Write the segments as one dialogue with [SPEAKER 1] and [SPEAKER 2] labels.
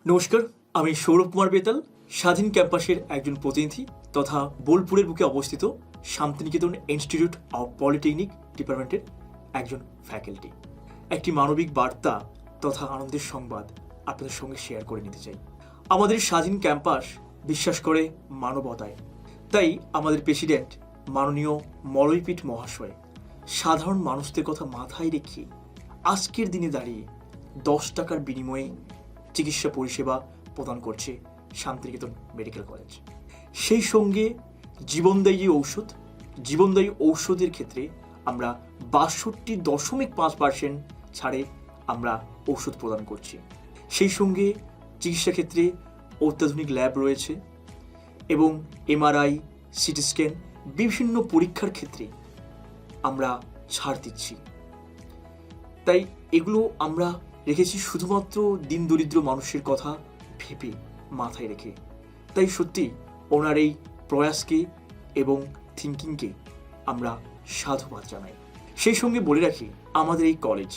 [SPEAKER 1] নমস্কার, আমি সৌরভ কুমার বেতাল, স্বাধীন ক্যাম্পাসের একজন প্রতিনিধি তথা বোলপুরের বুকে অবস্থিত শান্তিনিকেতন ইনস্টিটিউট অব পলিটেকনিক ডিপার্টমেন্টের একজন ফ্যাকাল্টি। একটি মানবিক বার্তা তথা আনন্দের সংবাদ আপনাদের সঙ্গে শেয়ার করে নিতে চাই। আমাদের স্বাধীন ক্যাম্পাস বিশ্বাস করে মানবতায়, তাই আমাদের প্রেসিডেন্ট মাননীয় মলয়পীঠ মহাশয় সাধারণ মানুষদের কথা মাথায় রেখে আজকের দিনে দাঁড়িয়ে 10 টাকার বিনিময়ে চিকিৎসা পরিষেবা প্রদান করছে শান্তিনিকেতন মেডিকেল কলেজ। সেই সঙ্গে জীবনদায়ী ঔষধের ক্ষেত্রে আমরা 62.5% ছাড়ে আমরা ঔষধ প্রদান করছি। সেই সঙ্গে চিকিৎসা ক্ষেত্রে অত্যাধুনিক ল্যাব রয়েছে এবং এমআরআই, সিটি স্ক্যান বিভিন্ন পরীক্ষার ক্ষেত্রে আমরা ছাড় দিচ্ছি। তাই এগুলো আমরা রেখেছি শুধুমাত্র দিন দরিদ্র মানুষের কথা ভেবে মাথায় রেখে। তাই সত্যি ওনার এই প্রয়াসকে এবং থিঙ্কিংকে আমরা সাধুবাদ জানাই। সেই সঙ্গে বলে রাখি, আমাদের এই college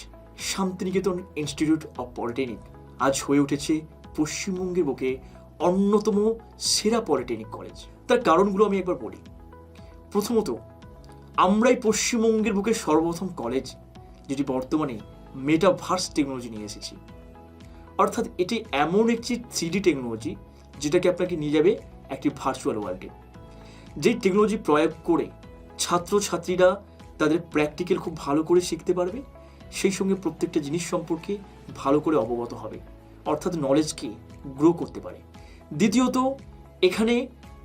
[SPEAKER 1] Shantiniketan institute of polytechnic আজ হয়ে উঠেছে পশ্চিমবঙ্গের বুকে অন্যতম সেরা পলিটেকনিক কলেজ। তার কারণগুলো আমি একবার বলি। প্রথমত, আমরাই পশ্চিমবঙ্গের বুকে সর্বপ্রথম কলেজ যেটি বর্তমানে মেটাভার্স টেকনোলজি নিয়ে এসেছি। অর্থাৎ এটি এমন একটি 3D টেকনোলজি যেটাকে আপনাকে নিয়ে যাবে একটি ভার্চুয়াল ওয়ার্ল্ডে। যেই টেকনোলজি প্রয়োগ করে ছাত্রছাত্রীরা তাদের প্র্যাকটিক্যাল খুব ভালো করে শিখতে পারবে, সেই সঙ্গে প্রত্যেকটা জিনিস সম্পর্কে ভালো করে অবগত হবে, অর্থাৎ নলেজকে গ্রো করতে পারে। দ্বিতীয়ত, এখানে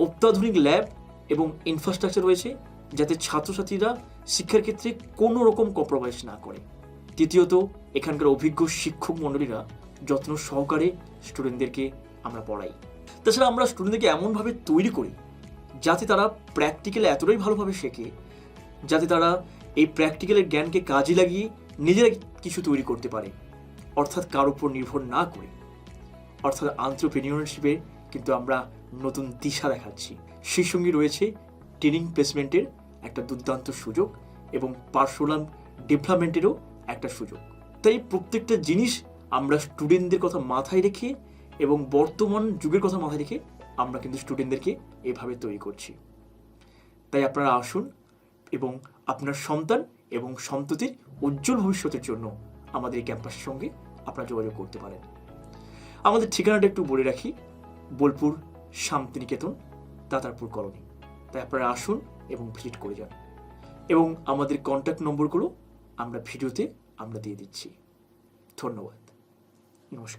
[SPEAKER 1] অত্যাধুনিক ল্যাব এবং ইনফ্রাস্ট্রাকচার রয়েছে যাতে ছাত্রছাত্রীরা শিক্ষার ক্ষেত্রে কোনো রকম কম্প্রোমাইজ না করে। তৃতীয়ত, এখানকার অভিজ্ঞ শিক্ষক মণ্ডলীরা যত্ন সহকারে স্টুডেন্টদেরকে আমরা পড়াই। তাছাড়া আমরা স্টুডেন্টদেরকে এমনভাবে তৈরি করি যাতে তারা প্র্যাকটিক্যাল এতটাই ভালোভাবে শেখে, যাতে তারা এই প্র্যাকটিক্যালের জ্ঞানকে কাজে লাগিয়ে নিজেরা কিছু তৈরি করতে পারে, অর্থাৎ কার উপর নির্ভর না করে। অর্থাৎ এন্টারপ্রেনিউরশিপে কিন্তু আমরা নতুন দিশা দেখাচ্ছি। সেই সঙ্গে রয়েছে ট্রেনিং প্লেসমেন্টের একটা দুর্দান্ত সুযোগ এবং পার্সোনাল ডেভেলপমেন্টেরও একটা সুযোগ। তাই প্রত্যেকটা জিনিস আমরা স্টুডেন্টদের কথা মাথায় রেখে এবং বর্তমান যুগের কথা মাথায় রেখে আমরা কিন্তু স্টুডেন্টদেরকে এভাবে তৈরি করছি। তাই আপনারা আসুন এবং আপনার সন্তান এবং সন্ততির উজ্জ্বল ভবিষ্যতের জন্য আমাদের এই ক্যাম্পাসের সঙ্গে আপনারা যোগাযোগ করতে পারেন। আমাদের ঠিকানাটা একটু বলে রাখি, বোলপুর শান্তিনিকেতন, তাতারপুর কলোনি। তাই আপনারা আসুন এবং ভিজিট করে যান, এবং আমাদের কন্ট্যাক্ট নম্বরগুলো আমরা ভিডিওতে দিয়ে দিচ্ছি। ধন্যবাদ, নমস্কার।